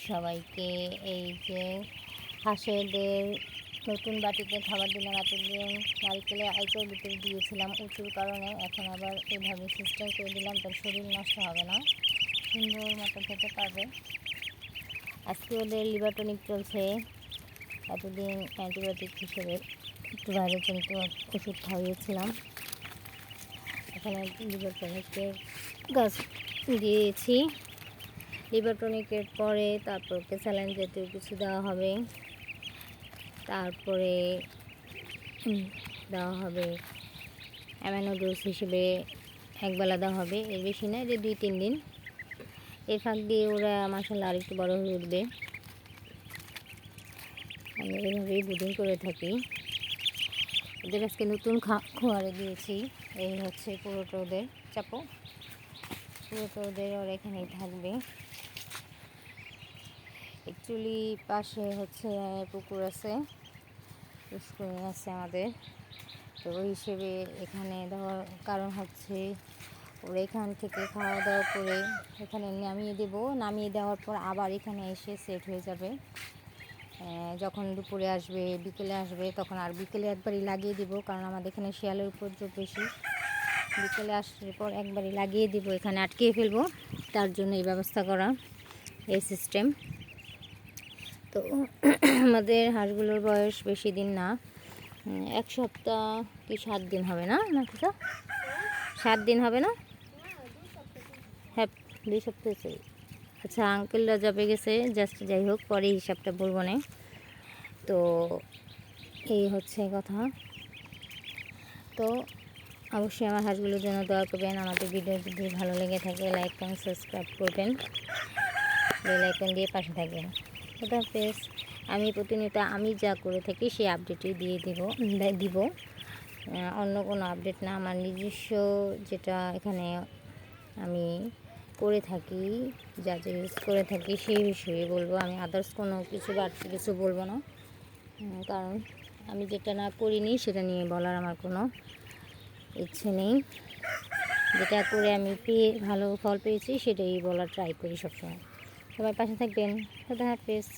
সবাইকে। এই যে হাঁসেদের নতুন বাটিতে খাবার দিলাম, এতদিন নারকেলের আইচার ভিতরে দিয়েছিলাম উঁচুর কারণে, এখন আবার এভাবে সিস্টেম করে দিলাম, তার শরীর নষ্ট হবে না, সুন্দর মতো খেতে পারবে। আজকে ওদের লিভার টনিক চলছে, এতদিন অ্যান্টিবায়োটিক হিসেবে একটু বাইরে কিন্তু ওষুধ খাইয়েছিলাম, এখানে লিভার টনিকের গাছ দিয়েছি। লিভার টনিকের পরে তারপর স্যালাইন জাতীয় কিছু দেওয়া হবে, তারপরে দেওয়া হবে অ্যামাইনো ডোজ হিসেবে একবেলা দেওয়া হবে, এর বেশি না, যে 2-3 দিন। এর ফাঁক দিয়ে ওরা মাশাআল্লাহ আর একটু বড় হয়ে উঠবে। আমি এইভাবেই ব্রিডিং করে থাকি। ওদের আজকে নতুন খোয়ারে দিয়েছি, এই হচ্ছে পুরোটা ওদের চাপো, পুরোটা ওদের ওরা এখানেই থাকবে। অ্যাকচুয়ালি পাশে হচ্ছে পুকুর আছে, স্কুল আছে আমাদের, তো ওই হিসেবে এখানে দেওয়ার কারণ হচ্ছে ওরা এখান থেকে খাওয়া দাওয়া করে এখানে নামিয়ে দেব, নামিয়ে দেওয়ার পর আবার এখানে এসে সেট হয়ে যাবে। যখন দুপুরে আসবে, বিকেলে আসবে, তখন আর বিকেলে একবারই লাগিয়ে দিব, কারণ আমাদের এখানে শিয়ালের উপদ্রব বেশি। বিকেলে আসার পর একবারই লাগিয়ে দিব, এখানে আটকিয়ে ফেলবো, তার জন্য এই ব্যবস্থা করা, এই সিস্টেম। তো আমাদের হাঁসগুলোর বয়স বেশি দিন না, 1 সপ্তাহ কি 7 দিন হবে না, না তো 7 দিন হবে না, হ্যাঁ 2 সপ্তাহ চাই। আচ্ছা, আঙ্কেলরা যাবে গেছে, জাস্ট যাই হোক, পরে হিসাবটা বলবো না। তো এই হচ্ছে কথা। তো অবশ্যই আমার হাঁসগুলোর জন্য দোয়া করবেন। আমাদের ভিডিও যদি ভালো লেগে থাকে লাইক এবং সাবস্ক্রাইব করবেন, বেল আইকন দিয়ে পাশে থাকবেন। খোদা হাফেজ। আমি প্রতিনিয়ত আমি যা করে থাকি সেই আপডেটই দিয়ে দিব, অন্য কোনো আপডেট না, আমার নিজস্ব যেটা এখানে আমি করে থাকি, যা যা ইউজ করে থাকি সেই বিষয়ে বলবো। আমি আদার্স কোনো কিছু বাড়তি কিছু বলবো না, কারণ আমি যেটা না করিনি সেটা নিয়ে বলার আমার কোনো ইচ্ছে নেই। যেটা করে আমি ভালো ফল পেয়েছি সেটাই বলার ট্রাই করি সবসময়। সবাই পাশে থাকবেন। খোদা হাফেজ।